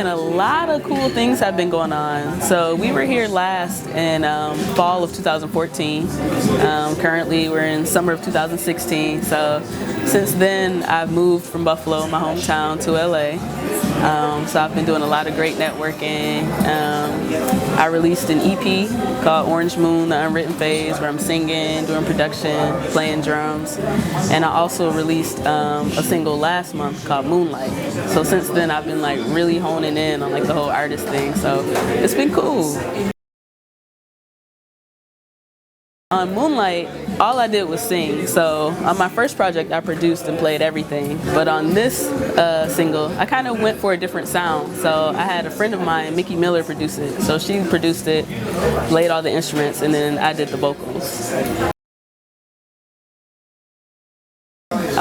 a lot of cool things have been going on. So we were here last in fall of 2014. Currently we're in summer of 2016. So since then I've moved from Buffalo, my hometown, to LA. So I've been doing a lot of great networking. I released an EP called Orange Moon, The Unwritten Phase, where I'm singing, doing production, playing drums. And I also released a single last month called Moonlight. So since then I've been like really honing in on like the whole artist thing. So it's been cool. On Moonlight, all I did was sing. So on my first project, I produced and played everything. But on this single, I kind of went for a different sound. So I had a friend of mine, Mickey Miller, produce it. So she produced it, played all the instruments, and then I did the vocals.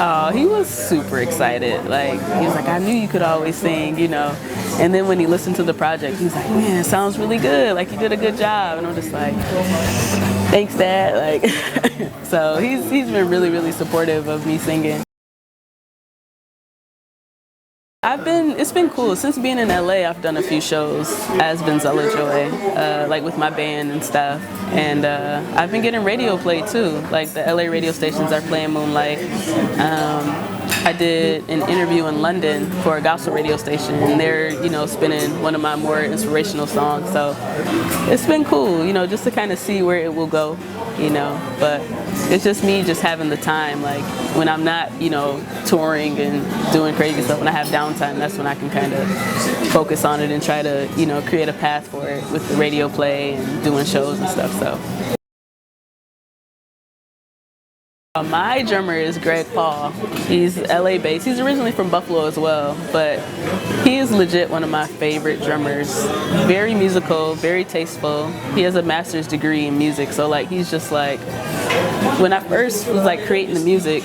Oh, he was super excited. Like, he was like, I knew you could always sing, you know. And then when he listened to the project, he was like, man, it sounds really good. Like, you did a good job. And I'm just like, thanks, Dad. Like, so he's been really, really supportive of me singing. It's been cool. Since being in LA, I've done a few shows as Venzella Joy, like with my band and stuff. And I've been getting radio play too. Like the LA radio stations are playing Moonlight. I did an interview in London for a gospel radio station, and they're, you know, spinning one of my more inspirational songs. So it's been cool, you know, just to kind of see where it will go, you know. But it's just me just having the time, like when I'm not, you know, touring and doing crazy stuff, when I have downtime, that's when I can kind of focus on it and try to, you know, create a path for it with the radio play and doing shows and stuff. So. My drummer is Greg Paul. He's LA based. He's originally from Buffalo as well, but he is legit one of my favorite drummers. Very musical, very tasteful. He has a master's degree in music, so like he's just like, when I first was like creating the music,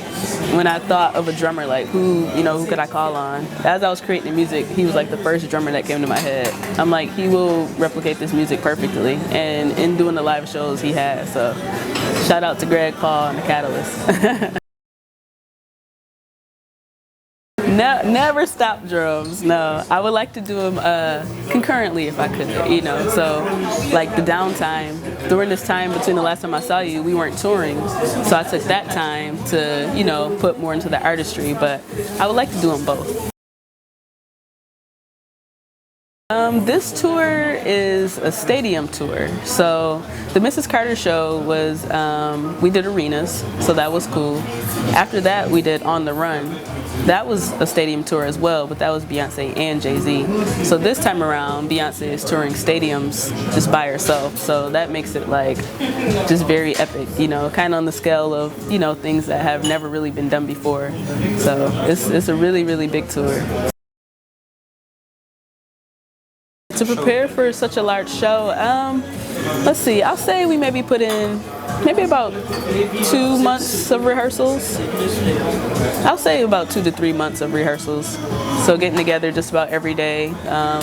when I thought of a drummer, like who could I call on? As I was creating the music, he was like the first drummer that came to my head. I'm like, he will replicate this music perfectly, and in doing the live shows he has. So shout out to Greg Paul and the Catalyst. No, never stop drums. No, I would like to do them concurrently if I could, you know. So like the downtime, during this time between the last time I saw you, we weren't touring. So I took that time to, you know, put more into the artistry, but I would like to do them both. This tour is a stadium tour. So the Mrs. Carter show was, we did arenas, so that was cool. After that, we did On the Run. That was a stadium tour as well, but that was Beyonce and Jay-Z. So this time around, Beyonce is touring stadiums just by herself. So that makes it like just very epic, you know, kind of on the scale of, you know, things that have never really been done before. So it's a really, really big tour. To prepare for such a large show, let's see, I'll say we maybe put in maybe about 2 months of rehearsals. I'll say about 2 to 3 months of rehearsals. So getting together just about every day,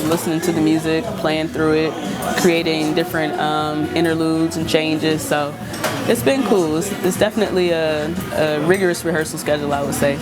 listening to the music, playing through it, creating different interludes and changes. So it's been cool. It's definitely a rigorous rehearsal schedule, I would say.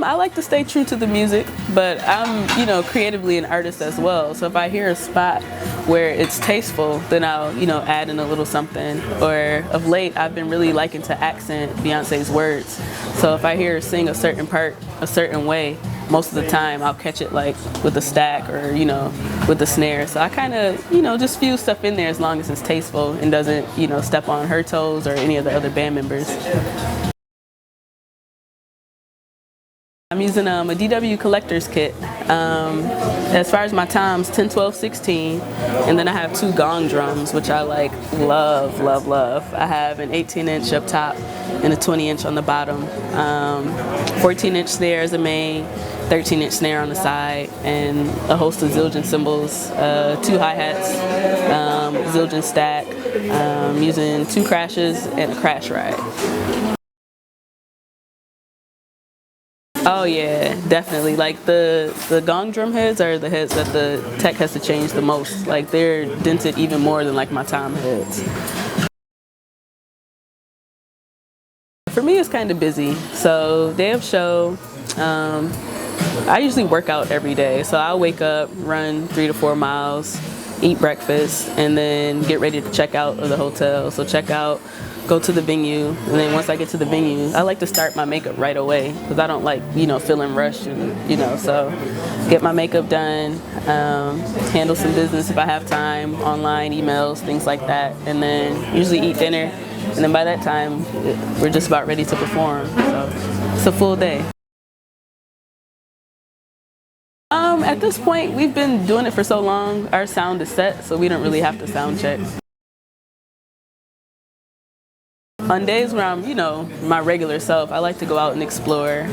I like to stay true to the music, but I'm, you know, creatively an artist as well. So if I hear a spot where it's tasteful, then I'll, you know, add in a little something. Or of late, I've been really liking to accent Beyonce's words. So if I hear her sing a certain part a certain way, most of the time I'll catch it like with a stack or, you know, with the snare. So I kind of, you know, just fuse stuff in there as long as it's tasteful and doesn't, you know, step on her toes or any of the other band members. I'm using a DW collector's kit. As far as my toms, 10, 12, 16, and then I have 2 gong drums, which I like love, love, love. I have an 18-inch up top and a 20-inch on the bottom. 14-inch snare as a main, 13-inch snare on the side, and a host of Zildjian cymbals, 2 hi-hats, Zildjian stack, using 2 crashes and a crash ride. Oh yeah, definitely. Like the gong drum heads are the heads that the tech has to change the most. Like they're dented even more than like my tom heads. For me, it's kind of busy. So day of show, I usually work out every day. So I'll wake up, run 3 to 4 miles, eat breakfast, and then get ready to check out of the hotel. So check out, go to the venue, and then once I get to the venue, I like to start my makeup right away because I don't like, feeling rushed and, so get my makeup done, handle some business if I have time, online, emails, things like that, and then usually eat dinner, and then by that time, we're just about ready to perform. So it's a full day. At this point, we've been doing it for so long, our sound is set, so we don't really have to sound check. On days where I'm, my regular self, I like to go out and explore.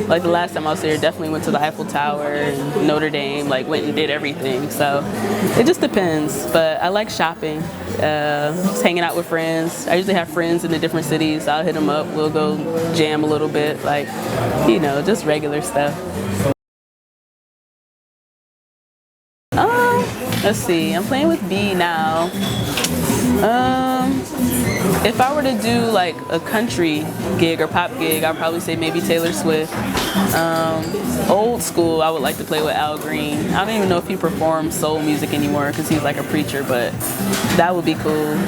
Like the last time I was here, definitely went to the Eiffel Tower and Notre Dame, like went and did everything. So it just depends, but I like shopping, just hanging out with friends. I usually have friends in the different cities. I'll hit them up, we'll go jam a little bit, like, just regular stuff. Let's see, I'm playing with B now. If I were to do like a country gig or pop gig, I'd probably say maybe Taylor Swift. Old school, I would like to play with Al Green. I don't even know if he performs soul music anymore because he's like a preacher, but that would be cool.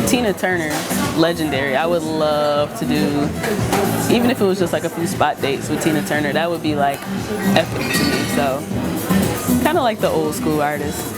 Tina Turner, legendary. I would love to do, even if it was just like a few spot dates with Tina Turner, that would be like epic to me. So kind of like the old school artists.